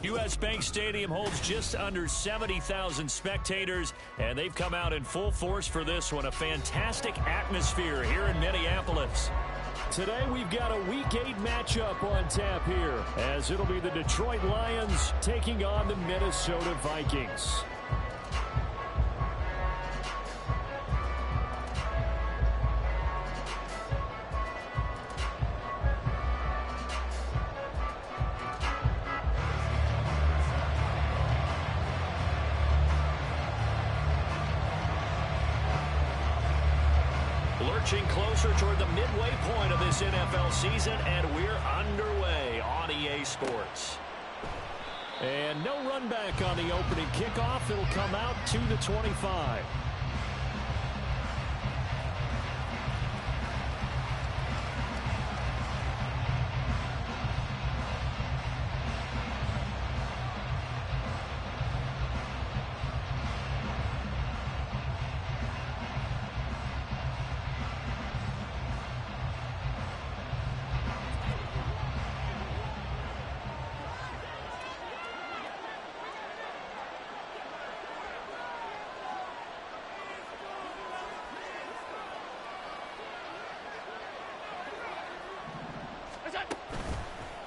U.S. Bank Stadium holds just under 70,000 spectators, and they've come out in full force for this one. A fantastic atmosphere here in Minneapolis. Today we've got a Week 8 matchup on tap here, as it'll be the Detroit Lions taking on the Minnesota Vikings. Lurching closer toward the midway point of this NFL season, and we're underway on EA Sports. And no run back on the opening kickoff. It'll come out to the 25.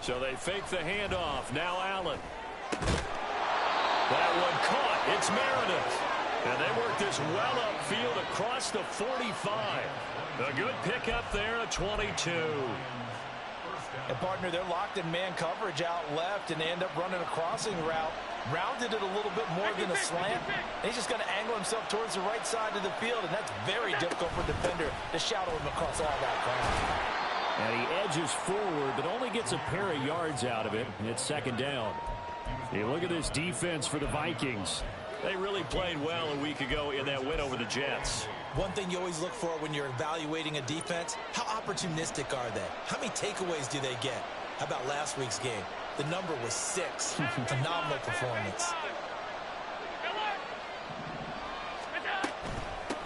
So they fake the handoff. Now Allen. That one caught. It's Meredith. And they work this well upfield across the 45. A good pickup there at 22. And partner, they're locked in man coverage out left, and they end up running a crossing route. Rounded it a little bit more than a slant. He's just going to angle himself towards the right side of the field, and that's very difficult for a defender to shadow him across all that ground. And he edges forward, but only gets a pair of yards out of it, and it's second down. You look at this defense for the Vikings. They really played well a week ago in that win over the Jets. One thing you always look for when you're evaluating a defense, how opportunistic are they? How many takeaways do they get? How about last week's game? The number was 6. Phenomenal performance.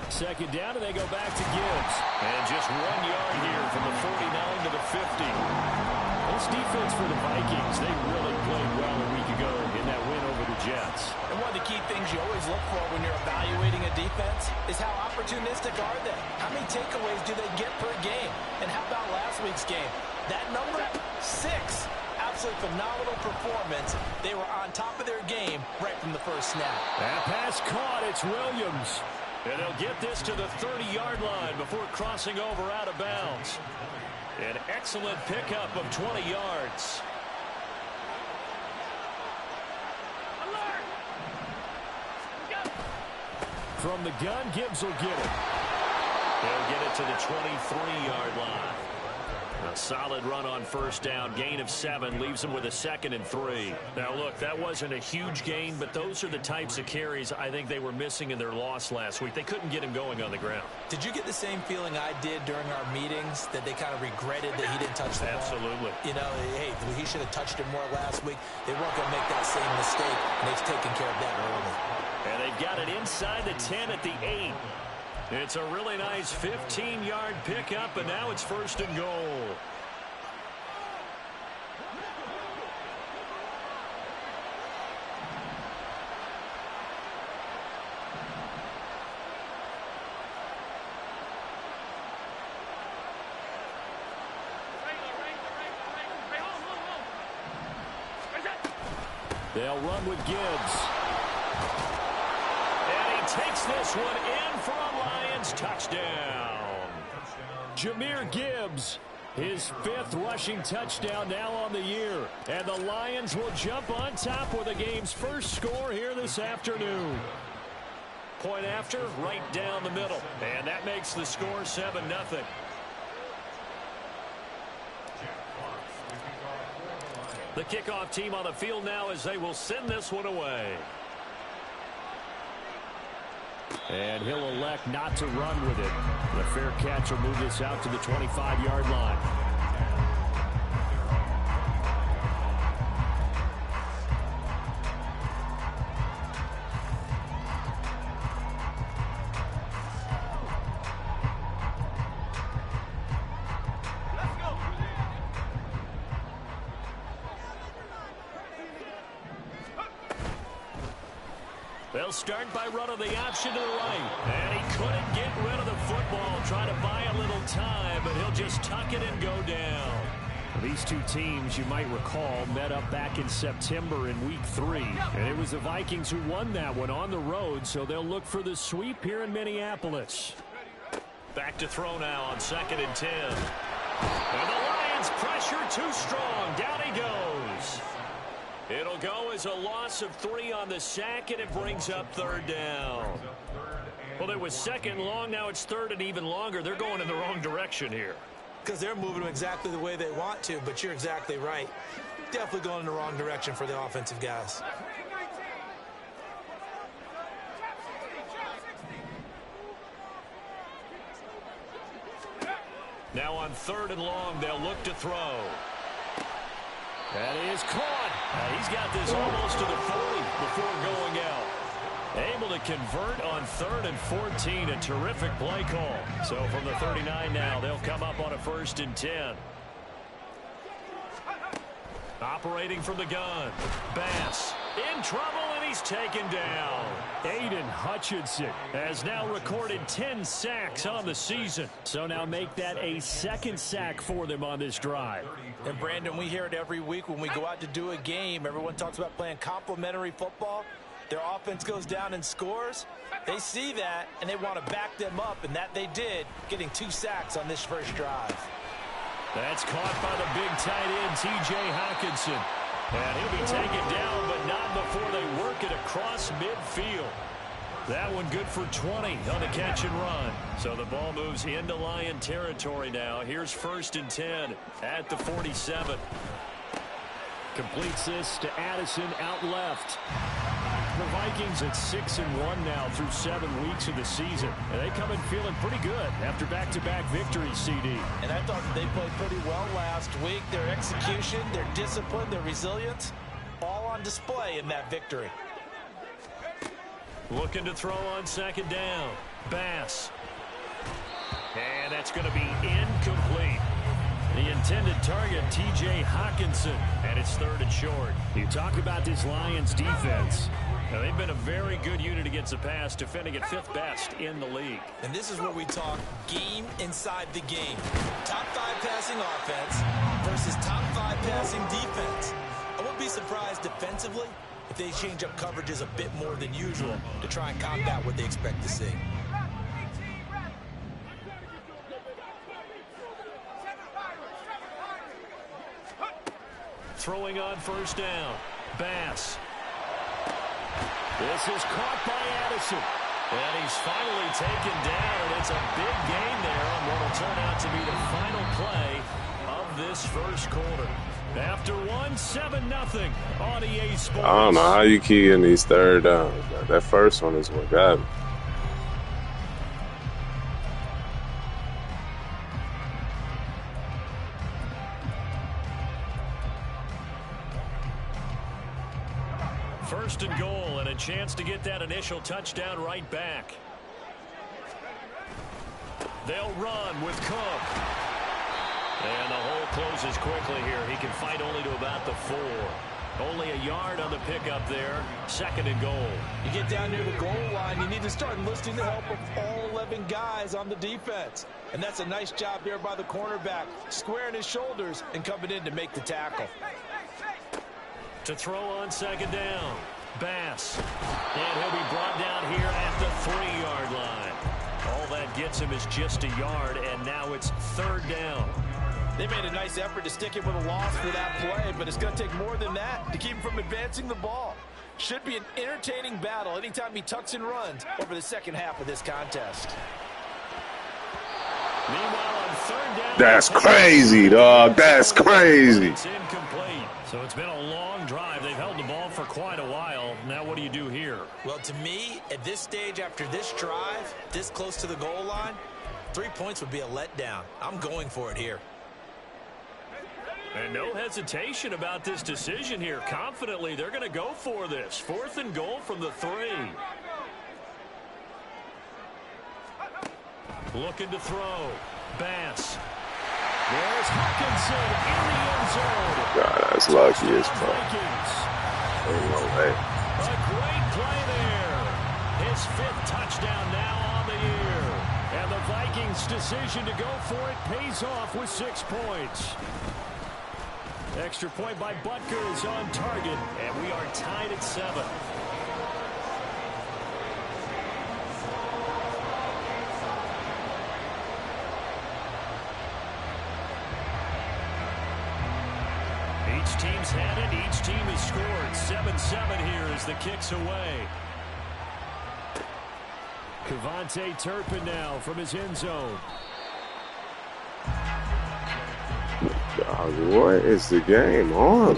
Second down, and they go back to Gibbs. And just 1 yard here from the 49 to the 50. This defense for the Vikings, they really played well a week ago in that win over the Jets. And one of the key things you always look for when you're evaluating a defense is how opportunistic are they? How many takeaways do they get per game? And how about last week's game? That number, 6. Absolutely phenomenal performance. They were on top of their game right from the first snap. That pass caught. It's Williams. And they'll get this to the 30-yard line before crossing over out of bounds. An excellent pickup of 20 yards. From the gun, Gibbs will get it. They'll get it to the 23-yard line. A solid run on first down. Gain of 7 leaves them with a 2nd and 3. Now, look, that wasn't a huge gain, but those are the types of carries I think they were missing in their loss last week. They couldn't get him going on the ground. Did you get the same feeling I did during our meetings, that they kind of regretted that he didn't touch the ball? Absolutely. You know, hey, he should have touched it more last week. They weren't going to make that same mistake, and they've taken care of that early. And they've got it inside the 10 at the 8. It's a really nice 15-yard pickup, and now it's 1st and goal. They'll run with Gibbs. And he takes this one in for a Lions touchdown. Jahmyr Gibbs, his 5th rushing touchdown now on the year. And the Lions will jump on top with the game's first score here this afternoon. Point after, right down the middle. And that makes the score 7-0. The kickoff team on the field now as they will send this one away. And he'll elect not to run with it. The fair catch will move this out to the 25-yard line. They'll start by running the option to the right. And he couldn't get rid of the football, trying to buy a little time, but he'll just tuck it and go down. These two teams, you might recall, met up back in September in Week 3. And it was the Vikings who won that one on the road, so they'll look for the sweep here in Minneapolis. Back to throw now on 2nd and 10. And the Lions pressure too strong. Down he goes. It'll go as a loss of 3 on the sack, and it brings up 3rd down. Well, it was 2nd long. Now it's 3rd and even longer. They're going in the wrong direction here. Because they're moving them exactly the way they want to, but you're exactly right. Definitely going in the wrong direction for the offensive guys. Now on 3rd and long, they'll look to throw. That is caught. He's got this almost to the 40 before going out. Able to convert on 3rd and 14. A terrific play call. So from the 39 now, they'll come up on a 1st and 10. Operating from the gun. Bass in trouble, and he's taken down. Aiden Hutchinson has now recorded 10 sacks on the season. So now make that a 2nd sack for them on this drive. And Brandon, we hear it every week when we go out to do a game. Everyone talks about playing complementary football. Their offense goes down and scores. They see that, and they want to back them up, and that they did, getting 2 sacks on this first drive. That's caught by the big tight end, T.J. Hockenson. And he'll be taken down, but not before they work it across midfield. That one good for 20 on the catch and run. So the ball moves into Lion territory now. Here's 1st and 10 at the 47. Completes this to Addison out left. The Vikings at 6-1 now through 7 weeks of the season. And they come in feeling pretty good after back-to-back victories, CD. And I thought they played pretty well last week. Their execution, their discipline, their resilience, all on display in that victory. Looking to throw on 2nd down. Bass. And that's going to be incomplete. The intended target, T.J. Hockenson, and it's 3rd and short. You talk about this Lions defense. Now, they've been a very good unit against the pass, defending at 5th best in the league. And this is where we talk game inside the game. Top 5 passing offense versus top 5 passing defense. I wouldn't be surprised defensively if they change up coverages a bit more than usual to try and combat what they expect to see. Throwing on 1st down. Bass. This is caught by Addison. And he's finally taken down. It's a big gain there on what will turn out to be the final play of this first quarter. After 7-0 on EA Sports. I don't know how you keep getting these 3rd downs. That first one is what got me. First and goal, and a chance to get that initial touchdown right back. They'll run with Cook. And the hole closes quickly here. He can fight only to about the 4. Only a yard on the pickup there. 2nd and goal. You get down near the goal line, you need to start enlisting the help of all 11 guys on the defense. And that's a nice job there by the cornerback, squaring his shoulders and coming in to make the tackle. To throw on 2nd down. Bass. And he'll be brought down here at the 3-yard line. All that gets him is just a yard, and now it's 3rd down. They made a nice effort to stick him with a loss for that play, but it's going to take more than that to keep him from advancing the ball. Should be an entertaining battle anytime he tucks and runs over the second half of this contest. Meanwhile, on 3rd down. That's crazy, dog. That's crazy. It's incomplete. So it's been a long drive. They've held the ball for quite a while. Now what do you do here? Well, to me, at this stage after this drive, this close to the goal line, 3 points would be a letdown. I'm going for it here. And no hesitation about this decision here. Confidently, they're going to go for this. 4th and goal from the 3. Looking to throw. Bass. There's Hockenson in the end zone. God, that's lucky as fuck. Vikings. Ain't no way. A great play there. his 5th touchdown now on the year. And the Vikings' decision to go for it pays off with 6 points. Extra point by Butker is on target, and we are tied at 7. Each team's had it. Each team has scored. 7-7 here as the kick's away. KaVontae Turpin now from his end zone. God, what is the game on?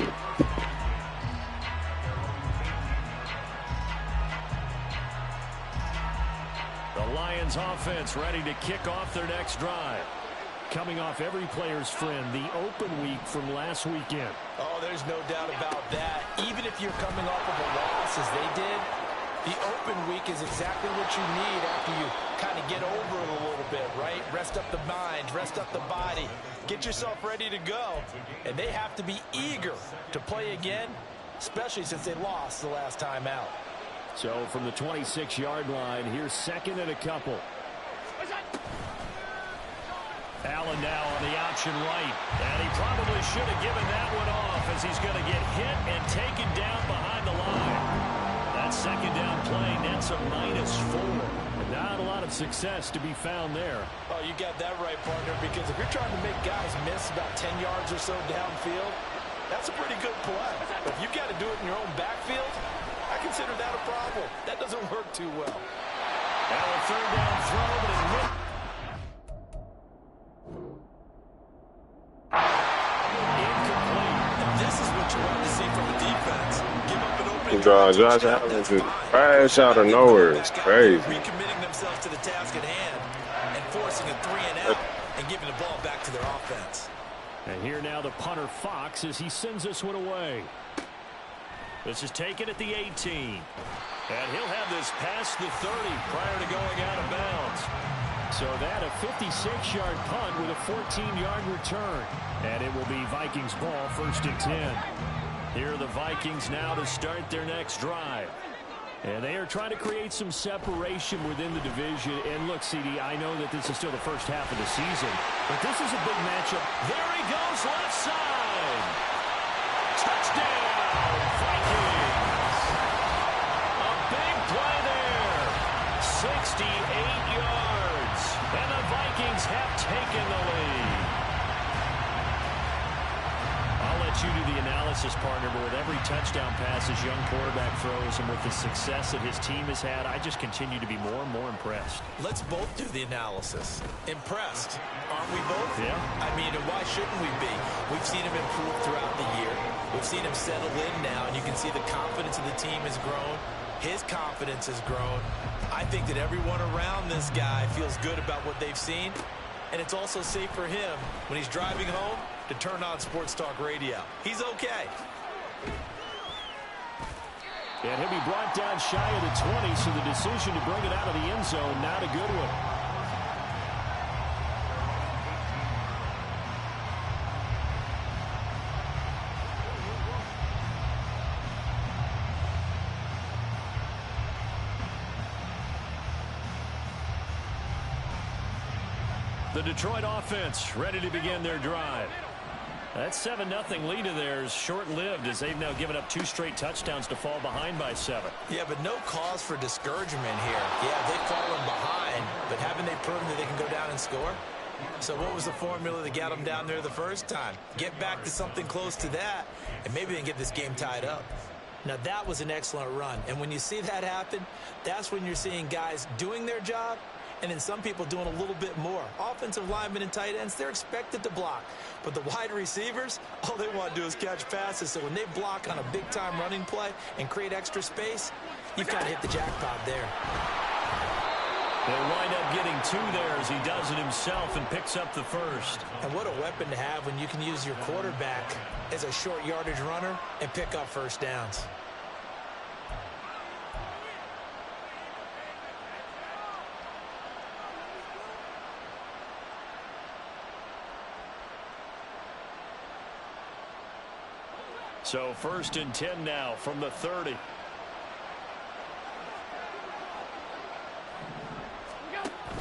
The Lions offense ready to kick off their next drive. Coming off every player's friend, the open week from last weekend. Oh, there's no doubt about that. Even if you're coming off of a loss as they did, the open week is exactly what you need after you kind of get over it a little bit, right? Rest up the mind, rest up the body, get yourself ready to go. And they have to be eager to play again, especially since they lost the last time out. So from the 26-yard line, here's 2nd and a couple. Allen now on the option right. And he probably should have given that one off as he's going to get hit and taken down behind the line. That 2nd down play nets a -4. Not a lot of success to be found there. Oh, you got that right, partner, because if you're trying to make guys miss about 10 yards or so downfield, that's a pretty good play. But if you've got to do it in your own backfield, I consider that a problem. That doesn't work too well. Now a 3rd down throw, but it missed. Josh Allen just crash out of nowhere. It's crazy. Recommitting themselves to the task at hand and forcing a 3-and-out and giving the ball back to their offense. And here now the punter Fox as he sends this one away. This is taken at the 18. And he'll have this past the 30 prior to going out of bounds. So that a 56-yard punt with a 14-yard return. And it will be Vikings ball, 1st and 10. Here are the Vikings now to start their next drive. And they are trying to create some separation within the division. And look, CD, I know that this is still the first half of the season, but this is a big matchup. There he goes, left side. Touchdown, Vikings. A big play there. 68 yards. And the Vikings have taken the lead. I'll let you do the analysis, partner, but with every touchdown pass his young quarterback throws and with the success that his team has had, I just continue to be more and more impressed. Let's both do the analysis. Impressed, aren't we both? Yeah. I mean, and why shouldn't we be? We've seen him improve throughout the year. We've seen him settle in now, and you can see the confidence of the team has grown. His confidence has grown. I think that everyone around this guy feels good about what they've seen, and it's also safe for him when he's driving home to turn on Sports Talk Radio. He's okay. And he'll be brought down shy of the 20, so the decision to bring it out of the end zone, not a good one. The Detroit offense ready to begin their drive. That 7-0 lead of theirs short-lived as they've now given up 2 straight touchdowns to fall behind by 7. Yeah, but no cause for discouragement here. Yeah, they've fallen behind, but haven't they proven that they can go down and score? So what was the formula that got them down there the first time? Get back to something close to that, and maybe they can get this game tied up. Now, that was an excellent run, and when you see that happen, that's when you're seeing guys doing their job, and then some people doing a little bit more. Offensive linemen and tight ends, they're expected to block. But the wide receivers, all they want to do is catch passes. So when they block on a big-time running play and create extra space, you've kind of hit the jackpot there. They'll wind up getting 2 there as he does it himself and picks up the first. And what a weapon to have when you can use your quarterback as a short yardage runner and pick up first downs. So 1st and 10 now from the 30.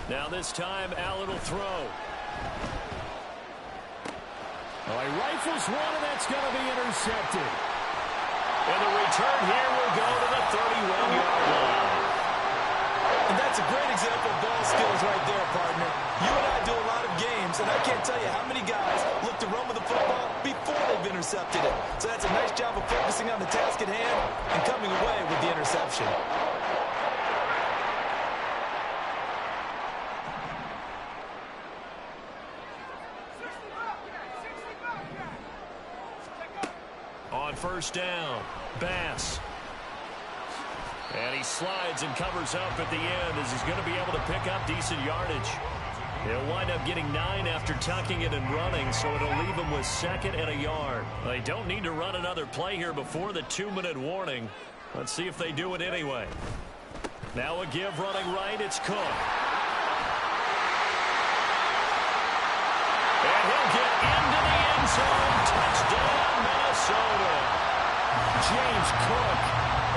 Now this time, Allen will throw. Well, he rifles one, and that's going to be intercepted. And the return here will go to the 31-yard line. And that's a great example of ball skills right there, partner. You and I do a lot of games, and I can't tell you how many guys look to run with the football before they've intercepted it. So that's a nice job of focusing on the task at hand and coming away with the interception. On first down, Bass. And he slides and covers up at the end as he's going to be able to pick up decent yardage. He'll wind up getting 9 after tucking it and running, so it'll leave him with 2nd and a yard. They don't need to run another play here before the 2-minute warning. Let's see if they do it anyway. Now a give running right, it's Cook. And he'll get into the end zone. Touchdown, Minnesota. James Cook,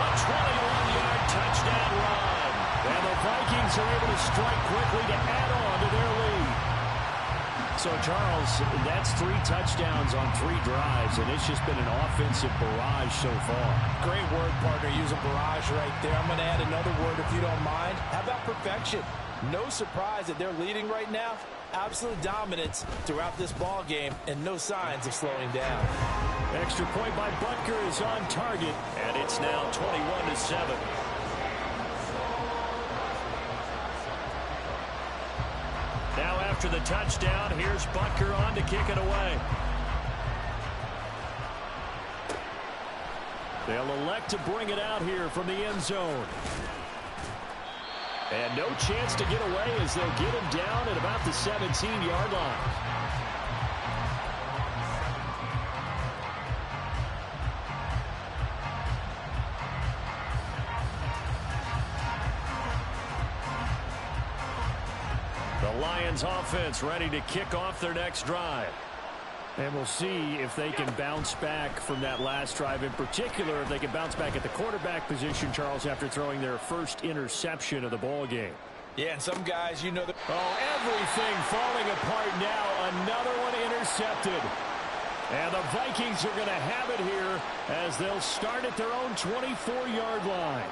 a 21-yard touchdown run. And the Vikings are able to strike quickly to add on to their lead. So, Charles, that's 3 touchdowns on 3 drives, and it's just been an offensive barrage so far. Great word, partner, using barrage right there. I'm going to add another word if you don't mind. How about perfection? No surprise that they're leading right now. Absolute dominance throughout this ball game, and no signs of slowing down. Extra point by Butker is on target, and it's now 21-7. Now after the touchdown, here's Butker on to kick it away. They'll elect to bring it out here from the end zone. And no chance to get away as they'll get him down at about the 17-yard line. The Lions offense ready to kick off their next drive. And we'll see if they can bounce back from that last drive. In particular, if they can bounce back at the quarterback position, Charles, after throwing their first interception of the ball game. Yeah, and some guys, you know. Oh, everything falling apart now. Another one intercepted. And the Vikings are going to have it here as they'll start at their own 24-yard line.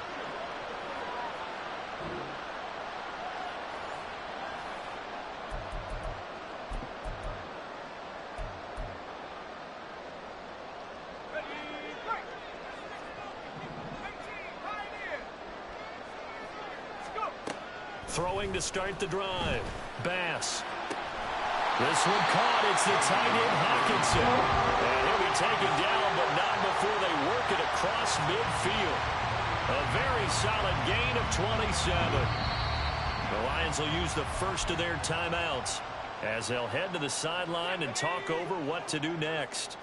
Throwing to start the drive. Bass. This one caught. It's the tight end Hockenson. And he'll be taken down, but not before they work it across midfield. A very solid gain of 27. The Lions will use the first of their timeouts as they'll head to the sideline and talk over what to do next.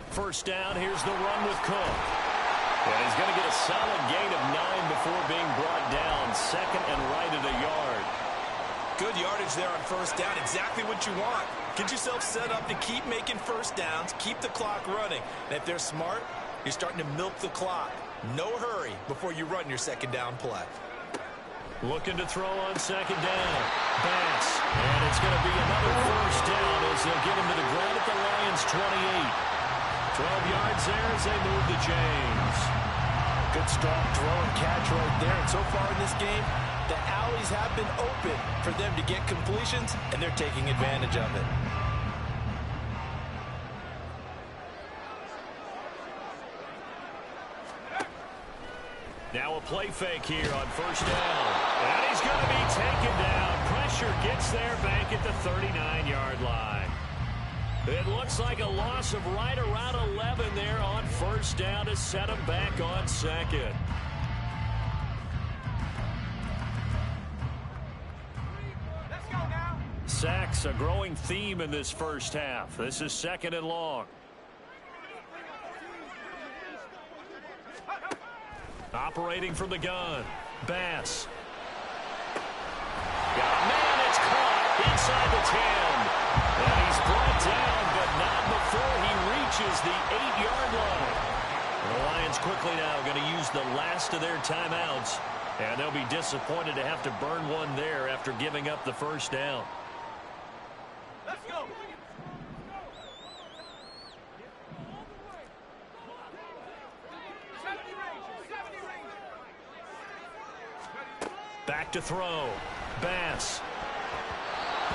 First down, here's the run with Cook. And he's going to get a solid gain of 9 before being brought down. 2nd and right at a yard. Good yardage there on first down. Exactly what you want. Get yourself set up to keep making first downs, keep the clock running. And if they're smart, you're starting to milk the clock. No hurry before you run your second down play. Looking to throw on second down. Bass. And it's going to be another first down as they'll get him to the ground at the Lions' 28. 12 yards there as they move to James. Good strong throw and catch right there. And so far in this game, the alleys have been open for them to get completions, and they're taking advantage of it. Now a play fake here on first down. And he's going to be taken down. Pressure gets their bank at the 39-yard line. It looks like a loss of right around 11 there on first down to set him back on second. Let's go now. Sacks, a growing theme in this first half. This is 2nd and long. Operating from the gun. Bass. Got a man, it's caught inside the 10. And he's brought down, but not before he reaches the 8-yard line. The Lions quickly now going to use the last of their timeouts. And they'll be disappointed to have to burn one there after giving up the first down. Let's go. Back to throw. Bass.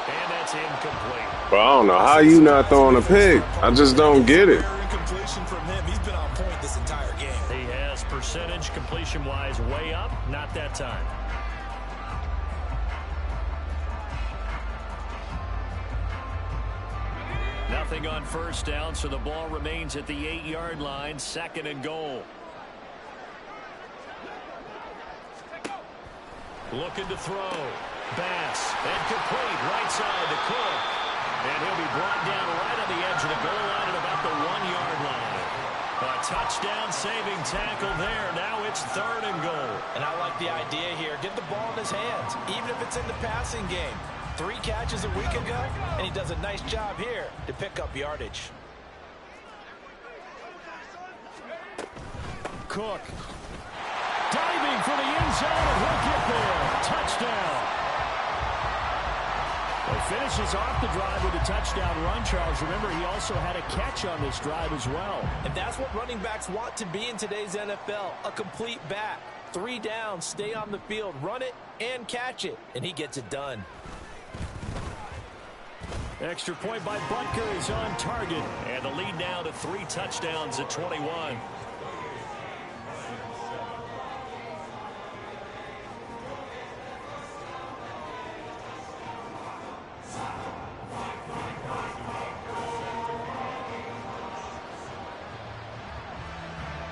And that's incomplete. But I don't know how you not throwing a pick. I just don't get it. Incompletion from him. He's been on point this entire game. He has percentage completion-wise way up. Not that time. Nothing on first down, so the ball remains at the 8-yard line. 2nd and goal. Looking to throw. Bass. And complete. Right side to Cook. And he'll be brought down right on the edge of the goal line at about the 1-yard line. A touchdown-saving tackle there. Now it's 3rd and goal. And I like the idea here. Get the ball in his hands, even if it's in the passing game. 3 catches a week ago, and he does a nice job here to pick up yardage. Cook. Diving for the end zone, and he'll get there. Touchdown. Well, he finishes off the drive with a touchdown run, Charles. Remember, he also had a catch on this drive as well. And that's what running backs want to be in today's NFL, a complete back. 3 downs, stay on the field, run it, and catch it. And he gets it done. Extra point by Butker is on target. And the lead now to 3 touchdowns at 21.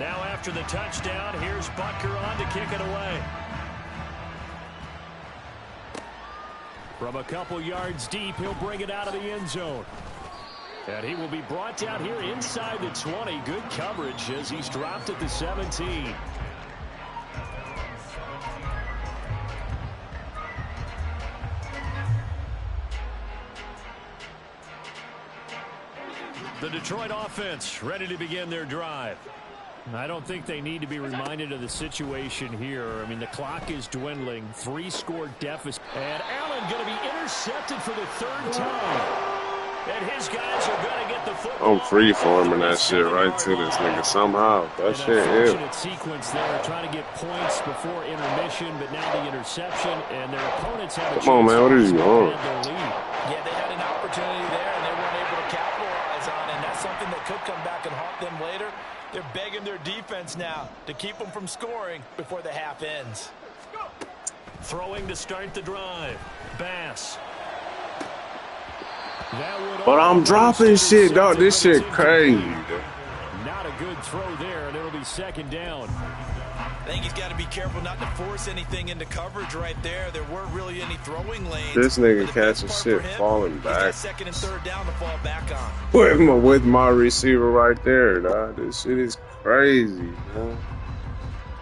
Now after the touchdown, here's Butker on to kick it away. From a couple yards deep, he'll bring it out of the end zone. And he will be brought down here inside the 20. Good coverage as he's dropped at the 17. The Detroit offense ready to begin their drive. I don't think they need to be reminded of the situation here. I mean, the clock is dwindling. 3-score deficit. And Allen going to be intercepted for the 3rd time. And his guys are going to get the football. I'm free-forming that shit right to this nigga somehow. That shit, yeah. Sequence there, trying to get points before intermission, but now the interception, and their opponents have a chance. Come on, man, what are you doing? Yeah, they had an opportunity there, and they weren't able to capitalize on it. And that's something that could come back and haunt them later. They're begging their defense now to keep them from scoring before the half ends. Throwing to start the drive. Bass. But I'm dropping shit, dog. This shit crazy. Not a good throw there, and it'll be 2nd down. I think he's got to be careful not to force anything into coverage right there. There weren't really any throwing lanes. This nigga catching shit falling back. 2nd and 3rd down to fall back on. With my receiver right there, dog. This shit is crazy, man.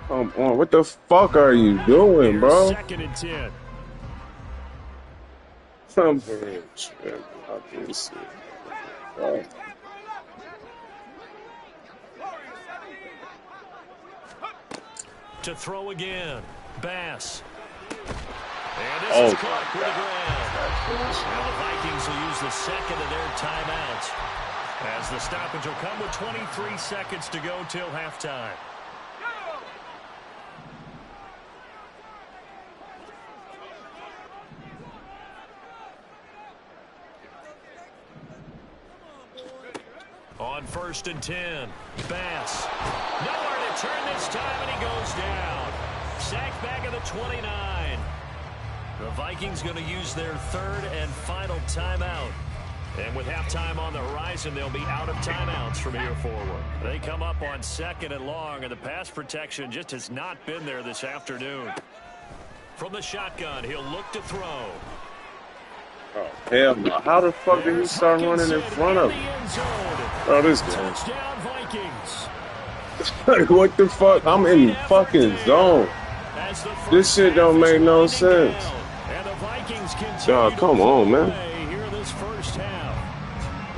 Come on, what the fuck are you doing, bro? 2nd and 10. Some shit. This shit. To throw again. Bass. And this is caught with the ground. Now the Vikings will use the 2nd of their timeouts. As the stoppage will come with 23 seconds to go till halftime. On 1st and 10. Bass. Nowhere to turn this time, and he goes down. Sacked back at the 29. The Vikings going to use their 3rd and final timeout. And with halftime on the horizon, they'll be out of timeouts from here forward. They come up on 2nd and long, and the pass protection just has not been there this afternoon. From the shotgun, he'll look to throw. Oh, hell no. How the fuck did he start running in front of him? Oh, this guy. What the fuck? I'm in the fucking zone. This shit don't make no sense. Dog, come on, man.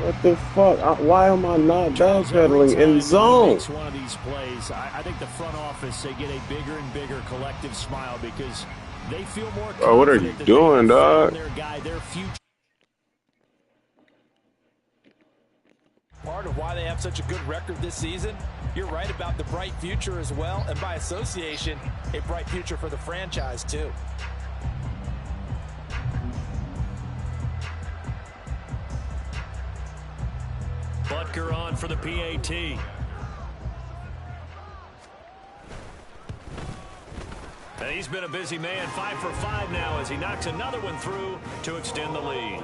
What the fuck? Why am I not Charles, every backpedaling time in he zone? makes one of these plays, I think the front office, they get a bigger and bigger collective smile because they feel more Bro, what are you confident that doing, they have found dog? their guy, their future. Part of why they have such a good record this season, you're right about the bright future as well, and by association, a bright future for the franchise too. Butker on for the PAT. And he's been a busy man, 5 for 5 now as he knocks another one through to extend the lead.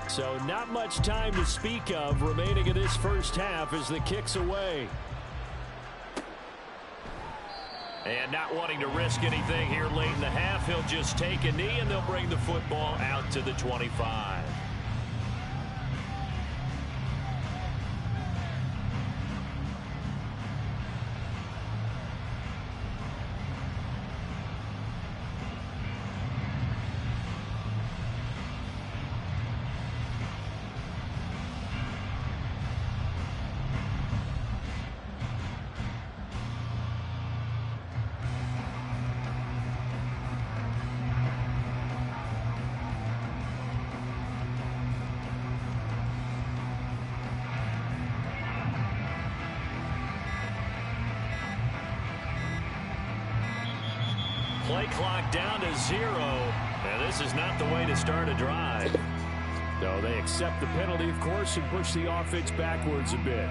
So not much time to speak of remaining in this first half as the kick's away. And not wanting to risk anything here late in the half, he'll just take a knee and they'll bring the football out to the 25. Play clock down to 0. And this is not the way to start a drive. So they accept the penalty, of course, and push the offense backwards a bit.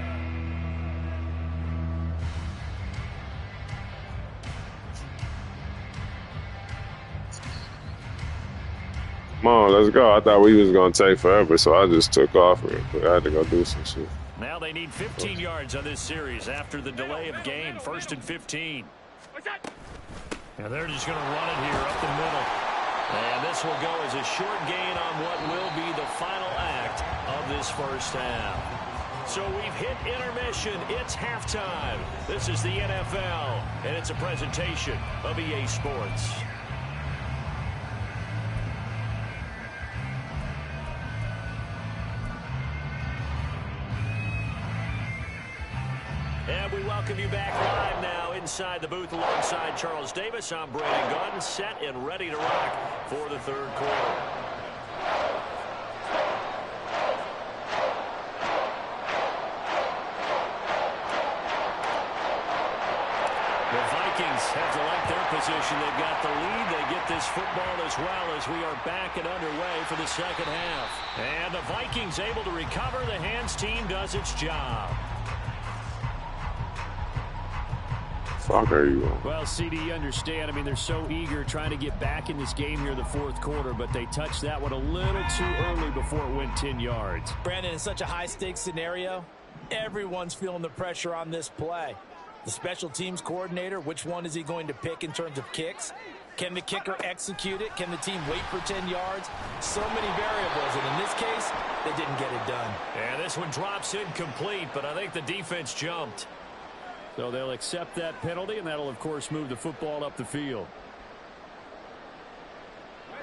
Come on, let's go. I thought we was going to take forever, so I just took off real quick. I had to go do some shit. Now they need 15 yards on this series after the delay of game. 1st and 15. And they're just going to run it here up the middle. And this will go as a short gain on what will be the final act of this first half. So we've hit intermission. It's halftime. This is the NFL, and it's a presentation of EA Sports. And we welcome you back live now inside the booth alongside Charles Davis. I'm Brandon Gaudin, set and ready to rock for the third quarter. The Vikings have to like their position. They've got the lead. They get this football as well as we are back and underway for the second half. And the Vikings able to recover. The hands team does its job. Fuck are you on? Well, CD, you understand. I mean, they're so eager trying to get back in this game here in the fourth quarter, but they touched that one a little too early before it went 10 yards. Brandon, in such a high-stakes scenario, everyone's feeling the pressure on this play. The special teams coordinator, which one is he going to pick in terms of kicks? Can the kicker execute it? Can the team wait for 10 yards? So many variables, and in this case, they didn't get it done. And this one drops incomplete, but I think the defense jumped. So they'll accept that penalty, and that'll, of course, move the football up the field.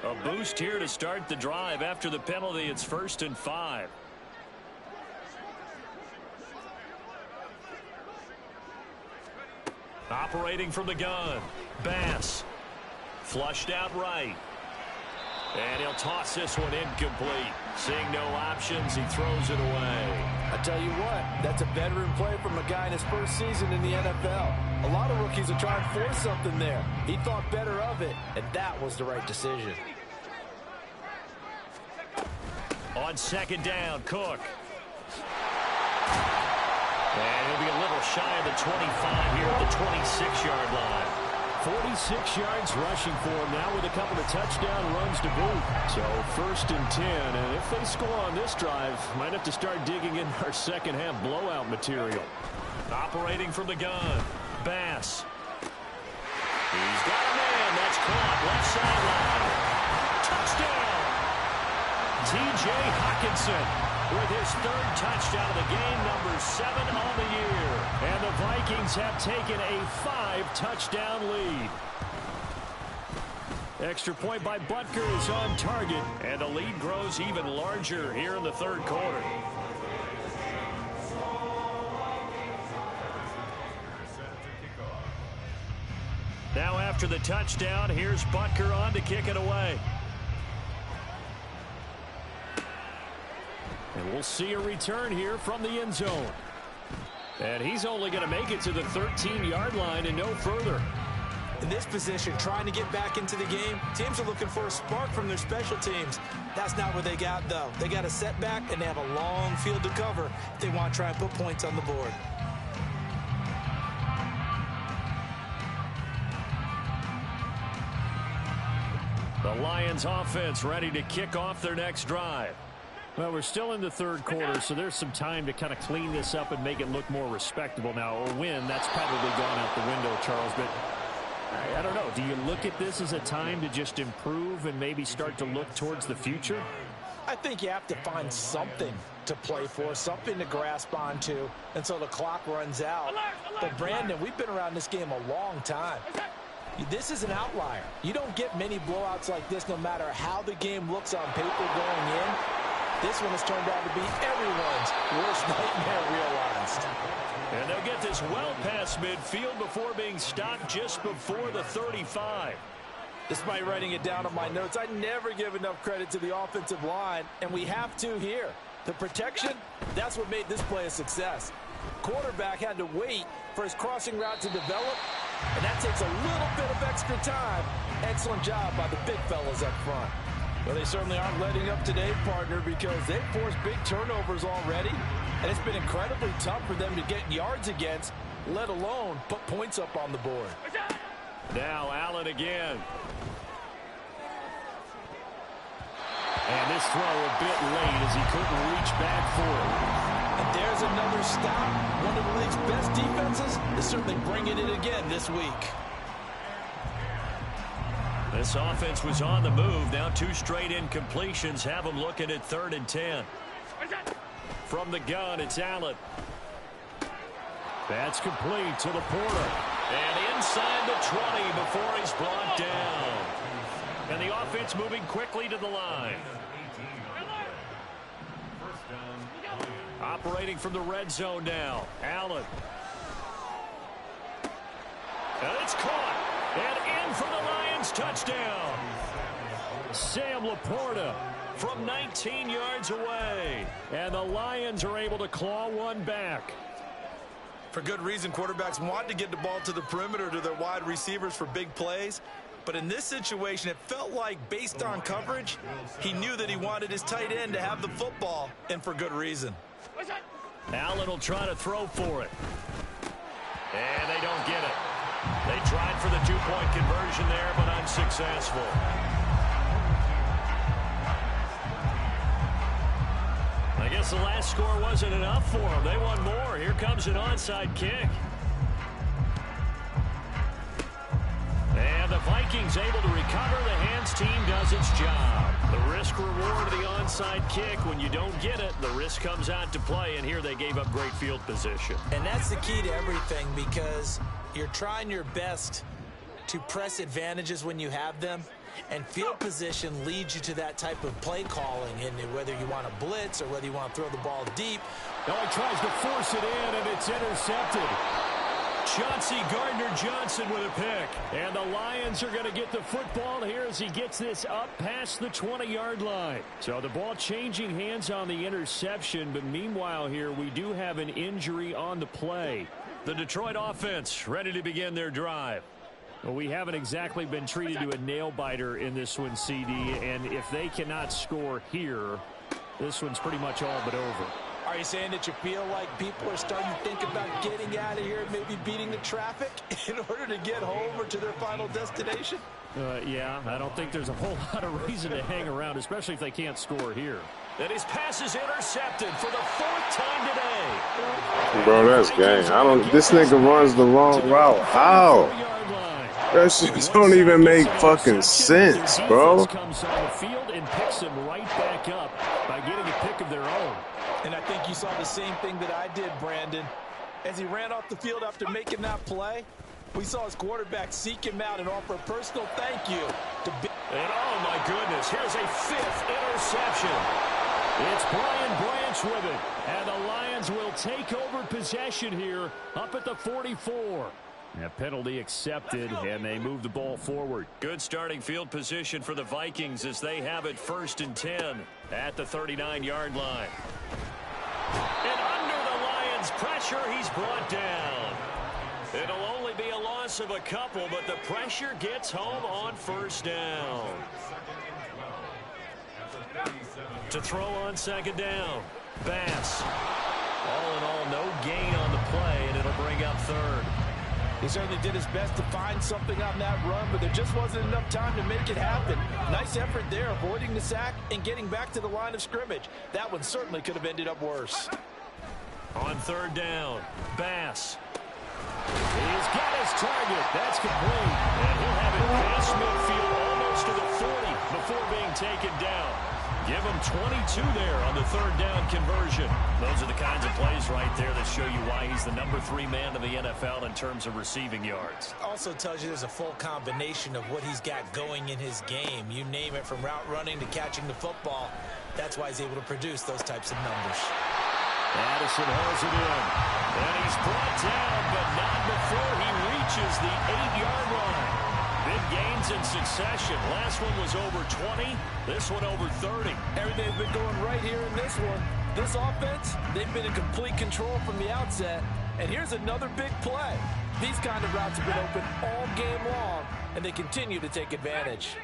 A boost here to start the drive. After the penalty, it's 1st and 5. Operating from the gun. Bass. Flushed out right. And he'll toss this one incomplete. Seeing no options, he throws it away. I tell you what, that's a veteran play from a guy in his first season in the NFL. A lot of rookies are trying to force something there. He thought better of it, and that was the right decision. On 2nd down, Cook. And he'll be a little shy of the 25 here at the 26-yard line. 46 yards rushing for him now with a couple of touchdown runs to boot. So 1st and 10, and if they score on this drive, might have to start digging in our second half blowout material. Operating from the gun, Bass. He's got a man. That's caught. Left sideline. Touchdown. T.J. Hockenson with his third touchdown of the game, number 7 on the year. And the Vikings have taken a 5-touchdown lead. Extra point by Butker is on target, and the lead grows even larger here in the third quarter. Now after the touchdown, here's Butker on to kick it away. And we'll see a return here from the end zone. And he's only going to make it to the 13-yard line and no further. In this position, trying to get back into the game, teams are looking for a spark from their special teams. That's not what they got, though. They got a setback, and they have a long field to cover if they want to try and put points on the board. The Lions offense ready to kick off their next drive. Well, we're still in the third quarter, so there's some time to kind of clean this up and make it look more respectable. Now, a win, that's probably gone out the window, Charles, but I don't know. Do you look at this as a time to just improve and maybe start to look towards the future? I think you have to find something to play for, something to grasp onto until the clock runs out. But, Brandon, we've been around this game a long time. This is an outlier. You don't get many blowouts like this no matter how the game looks on paper going in. This one has turned out to be everyone's worst nightmare realized. And they'll get this well past midfield before being stopped just before the 35. Despite writing it down on my notes, I never give enough credit to the offensive line, and we have to here. The protection, that's what made this play a success. Quarterback had to wait for his crossing route to develop, and that takes a little bit of extra time. Excellent job by the big fellas up front. Well, they certainly aren't letting up today, partner, because they've forced big turnovers already, and it's been incredibly tough for them to get yards against, let alone put points up on the board. Now Allen again. And this throw a bit late as he couldn't reach back for it. And there's another stop. One of the league's best defenses is certainly bringing it again this week. This offense was on the move. Now 2 straight incompletions have them looking at 3rd and 10. From the gun, it's Allen. That's complete to the Porter. And inside the 20 before he's brought down. And the offense moving quickly to the line. Operating from the red zone now. Allen. And it's caught. And in for the Lions touchdown. Sam Laporta from 19 yards away. And the Lions are able to claw one back. For good reason, quarterbacks want to get the ball to the perimeter to their wide receivers for big plays. But in this situation, it felt like, based on coverage, he knew that he wanted his tight end to have the football, and for good reason. Allen will try to throw for it. And they don't get it. They tried for the 2-point conversion there, but unsuccessful. I guess the last score wasn't enough for them. They want more. Here comes an onside kick. And the Vikings able to recover. The hands team does its job. The risk reward of the onside kick. When you don't get it, the risk comes out to play. And here they gave up great field position. And that's the key to everything, because you're trying your best to press advantages when you have them. And field position leads you to that type of play calling, and whether you want to blitz or whether you want to throw the ball deep. Now he tries to force it in, and it's intercepted. Chauncey Gardner-Johnson with a pick. And the Lions are going to get the football here as he gets this up past the 20-yard line. So the ball changing hands on the interception, but meanwhile here we do have an injury on the play. The Detroit offense ready to begin their drive. Well, we haven't exactly been treated to a nail-biter in this one, CD, and if they cannot score here, this one's pretty much all but over. Are you saying that you feel like people are starting to think about getting out of here and maybe beating the traffic in order to get home or to their final destination? Yeah, I don't think there's a whole lot of reason to hang around, especially if they can't score here. And his pass is intercepted for the 4th time today. Bro, that's game. This nigga runs the wrong route. How? That shit don't even make fucking sense, bro. Comes on the field and picks him right back up by getting a pick of their own. And I think you saw the same thing that I did, Brandon. As he ran off the field after making that play, we saw his quarterback seek him out and offer a personal thank you. And oh my goodness, here's a 5th interception. It's Brian Branch with it. And the Lions will take over possession here up at the 44. A penalty accepted, and they move the ball forward. Good starting field position for the Vikings as they have it 1st and 10 at the 39-yard line. And under the Lions' pressure, he's brought down. It'll only be a loss of a couple, but the pressure gets home on 1st down. To throw on 2nd down, Bass. All in all, no gain on the play, and it'll bring up 3rd. He certainly did his best to find something on that run, but there just wasn't enough time to make it happen. Nice effort there, avoiding the sack and getting back to the line of scrimmage. That one certainly could have ended up worse. On 3rd down, Bass. He's got his target. That's complete. And he'll have it past midfield almost to the 40 before being taken down. Give him 22 there on the 3rd down conversion. Those are the kinds of plays right there that show you why he's the number 3 man of the NFL in terms of receiving yards. Also tells you there's a full combination of what he's got going in his game. You name it, from route running to catching the football. That's why he's able to produce those types of numbers. Addison hauls it in. And he's brought down, but not before he reaches the 8-yard line. Big gains in succession. Last one was over 20. This one over 30. Everything's been going right here in this one. This offense, they've been in complete control from the outset. And here's another big play. These kind of routes have been open all game long, and they continue to take advantage.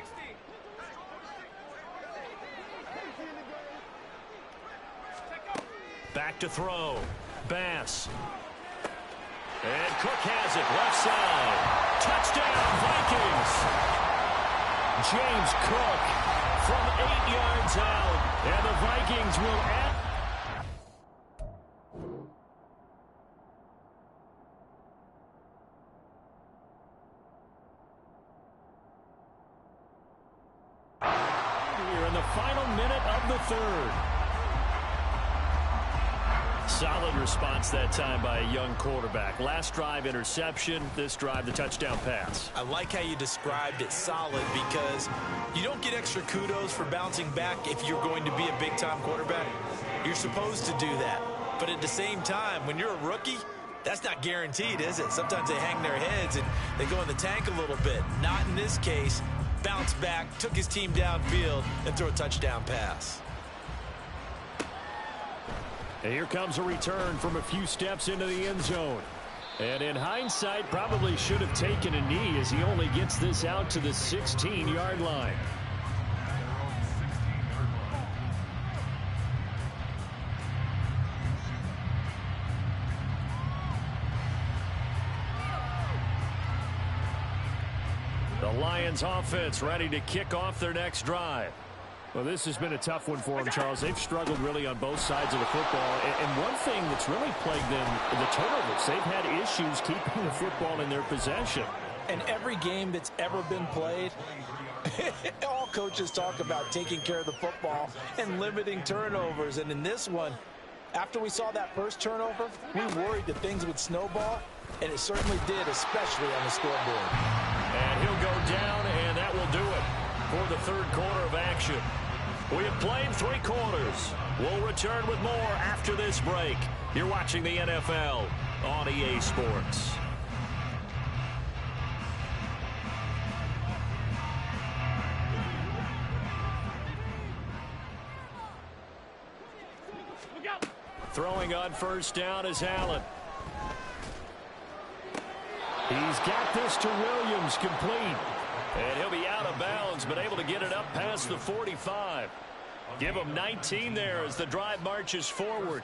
Back to throw. Bass. And Cook has it left side. Touchdown, Vikings. James Cook from 8 yards out. And the Vikings will add. Here in the final minute of the 3rd. Solid response that time by a young quarterback. Last drive, interception. This drive, the touchdown pass. I like how you described it, solid, because you don't get extra kudos for bouncing back if you're going to be a big-time quarterback. You're supposed to do that. But at the same time, when you're a rookie, that's not guaranteed, is it? Sometimes they hang their heads and they go in the tank a little bit. Not in this case. Bounce back, took his team downfield, and threw a touchdown pass. And here comes a return from a few steps into the end zone. And in hindsight, probably should have taken a knee as he only gets this out to the 16-yard line. The Lions offense ready to kick off their next drive. Well, this has been a tough one for them, Charles. They've struggled really on both sides of the football. And one thing that's really plagued them, the turnovers. They've had issues keeping the football in their possession. And every game that's ever been played, all coaches talk about taking care of the football and limiting turnovers. And in this one, after we saw that first turnover, we worried that things would snowball, and it certainly did, especially on the scoreboard. And he'll go down, and that will do it for the 3rd quarter of action. We have played 3 quarters. We'll return with more after this break. You're watching the NFL on EA Sports. Throwing on 1st down is Allen. He's got this to Williams, complete. And he'll be out of bounds, but able to get it up past the 45. Give them 19 there as the drive marches forward.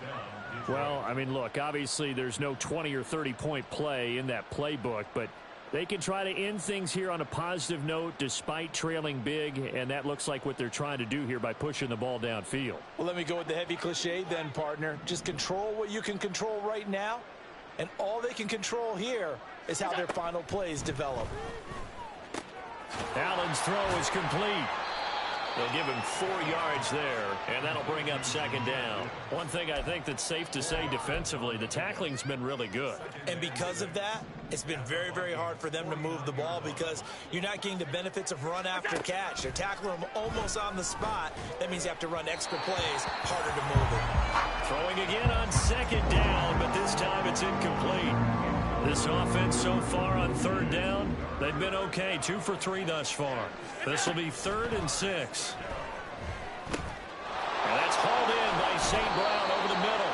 Well, I mean, look, obviously there's no 20 or 30-point play in that playbook, but they can try to end things here on a positive note despite trailing big, and that looks like what they're trying to do here by pushing the ball downfield. Well, let me go with the heavy cliche then, partner. Just control what you can control right now, and all they can control here is how their final plays develop. Allen's throw is complete. They'll give him 4 yards there, and that'll bring up second down. One thing I think that's safe to say defensively, the tackling's been really good. And because of that, it's been very, very hard for them to move the ball because you're not getting the benefits of run after catch. They're tackling them almost on the spot. That means you have to run extra plays, harder to move it. Throwing again on second down, but this time it's incomplete. This offense so far on third down, they've been okay. 2 for 3 thus far. This will be 3rd and 6. And that's hauled in by St. Brown over the middle.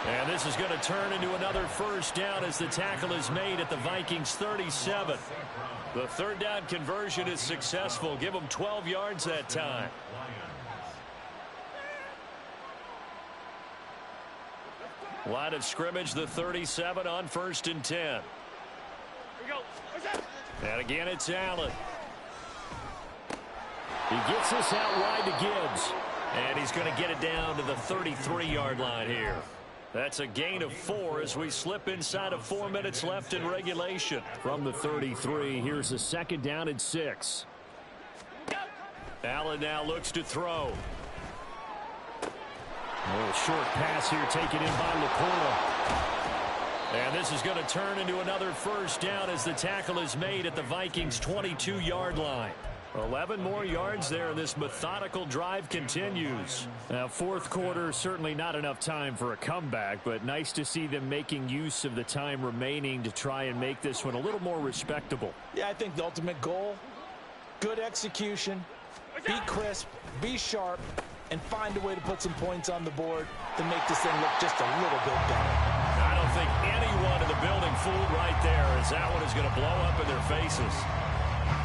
And this is going to turn into another first down as the tackle is made at the Vikings 37. The 3rd down conversion is successful. Give them 12 yards that time. Line of scrimmage, the 37 on 1st and 10. Here we go. And again, it's Allen. He gets this out wide to Gibbs. And he's going to get it down to the 33-yard line here. That's a gain of 4 as we slip inside of 4 minutes left in regulation. From the 33, here's a 2nd down and 6. Allen now looks to throw. A little short pass here taken in by LaPorta. And this is going to turn into another first down as the tackle is made at the Vikings 22-yard line. 11 more yards there, and this methodical drive continues. Now, 4th quarter, certainly not enough time for a comeback, but nice to see them making use of the time remaining to try and make this one a little more respectable. Yeah, I think the ultimate goal, good execution, be crisp, be sharp, and find a way to put some points on the board to make this thing look just a little bit better. I don't think anyone in the building fooled right there, as that one is going to blow up in their faces.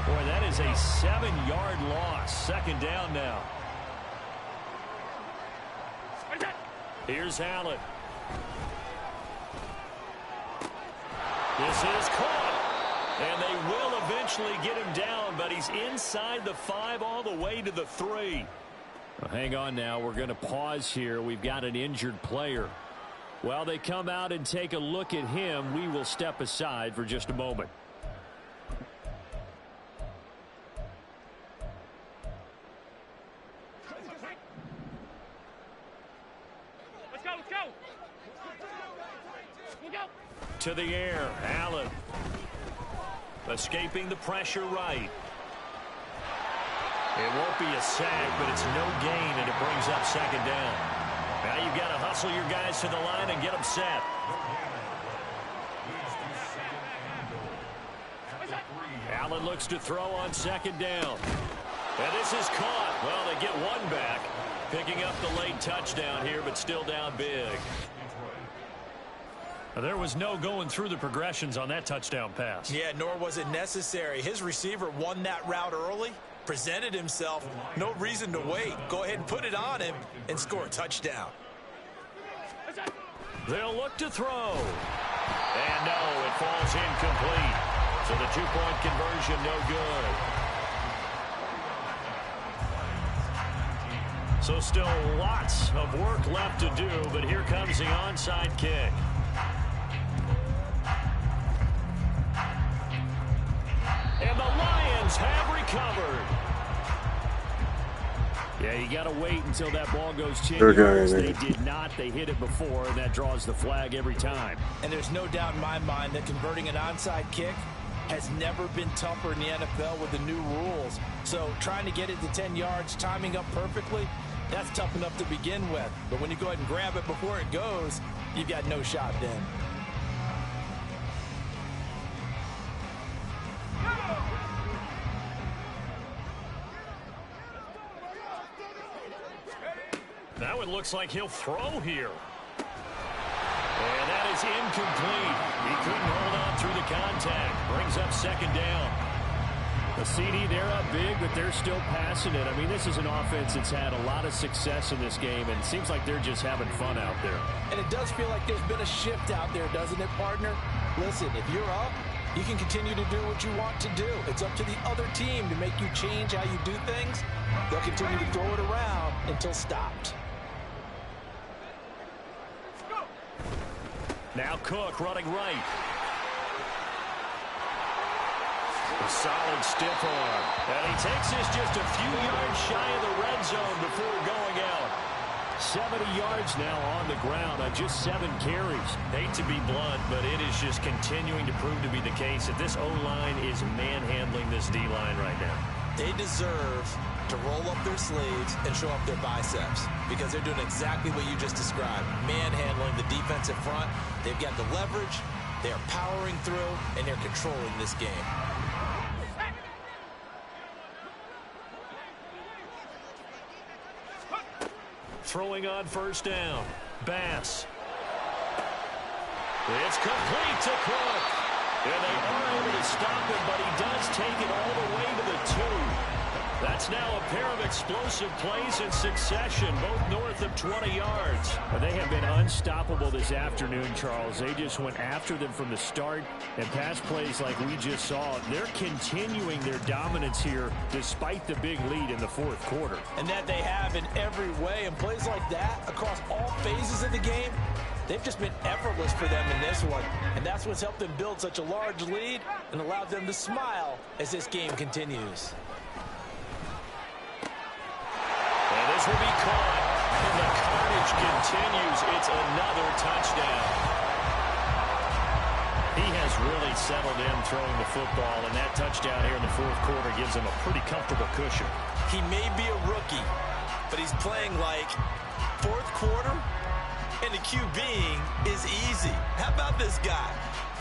Boy, that is a 7-yard loss. 2nd down now. Here's Allen. This is caught. And they will eventually get him down, but he's inside the 5 all the way to the 3. Well, hang on now. We're going to pause here. We've got an injured player. While they come out and take a look at him, we will step aside for just a moment. To the air, Allen. Escaping the pressure right. It won't be a sack, but it's no gain, and it brings up 2nd down. Now you've got to hustle your guys to the line and get them set. Allen looks to throw on 2nd down. And this is caught. Well, they get one back. Picking up the late touchdown here, but still down big. There was no going through the progressions on that touchdown pass. Yeah, nor was it necessary. His receiver won that route early, presented himself, no reason to wait. Go ahead and put it on him and score a touchdown. They'll look to throw. And no, it falls incomplete. So the 2-point conversion no good. So still lots of work left to do, but here comes the onside kick. And the Lions have recovered. Yeah, you got to wait until that ball goes 10 yards. They did not. They hit it before, and that draws the flag every time. And there's no doubt in my mind that converting an onside kick has never been tougher in the NFL with the new rules. So trying to get it to 10 yards, timing up perfectly, that's tough enough to begin with. But when you go ahead and grab it before it goes, you've got no shot then. Now it looks like he'll throw here. And that is incomplete. He couldn't hold on through the contact. Brings up 2nd down. A CD, they're up big, but they're still passing it. I mean, this is an offense that's had a lot of success in this game, and it seems like they're just having fun out there. And it does feel like there's been a shift out there, doesn't it, partner? Listen, if you're up, you can continue to do what you want to do. It's up to the other team to make you change how you do things. They'll continue to throw it around until stopped. Now Cook running right. A solid stiff arm. And he takes this just a few yards shy of the red zone before going out. 70 yards now on the ground on just 7 carries. Hate to be blunt, but it is just continuing to prove to be the case that this O-line is manhandling this D-line right now. They deserve to roll up their sleeves and show up their biceps because they're doing exactly what you just described, manhandling the defensive front. They've got the leverage, they're powering through, and they're controlling this game. Throwing on first down. Bass. It's complete to Cook. And they are able to stop him, but he does take it all the way to the 2. That's now a pair of explosive plays in succession, both north of 20 yards. They have been unstoppable this afternoon, Charles. They just went after them from the start, and pass plays like we just saw, they're continuing their dominance here despite the big lead in the fourth quarter. And that they have in every way, and plays like that across all phases of the game, they've just been effortless for them in this one. And that's what's helped them build such a large lead and allowed them to smile as this game continues. And this will be caught, and the carnage continues. It's another touchdown. He has really settled in throwing the football, and that touchdown here in the fourth quarter gives him a pretty comfortable cushion. He may be a rookie, but he's playing like fourth quarter, and the QBing is easy. How about this guy?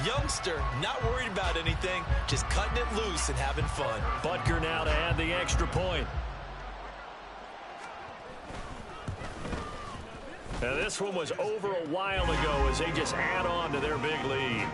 Youngster, not worried about anything, just cutting it loose and having fun. Butker now to add the extra point. Now this one was over a while ago as they just add on to their big lead.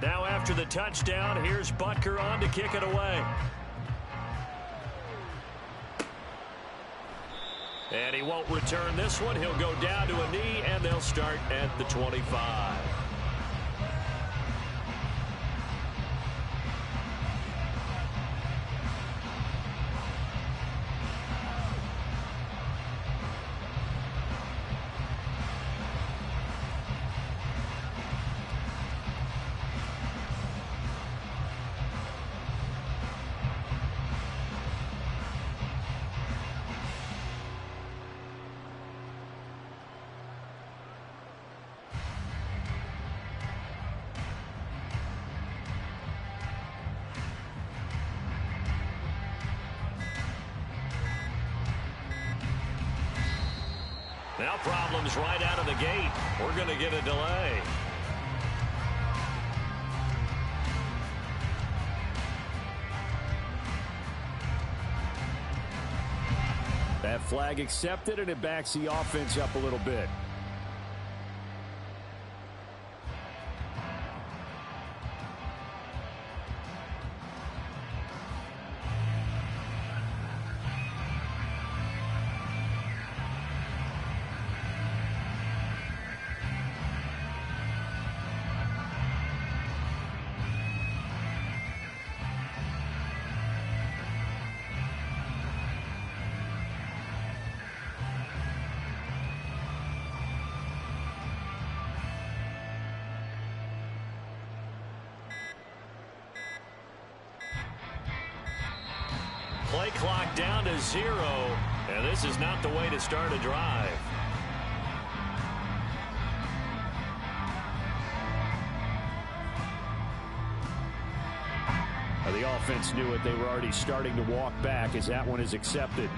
Now after the touchdown, here's Butker on to kick it away. And he won't return this one. He'll go down to a knee, and they'll start at the 25. Now problems right out of the gate. We're going to get a delay. That flag accepted, and it backs the offense up a little bit. Play clock down to 0, and this is not the way to start a drive. The offense knew it. They were already starting to walk back as that one is accepted.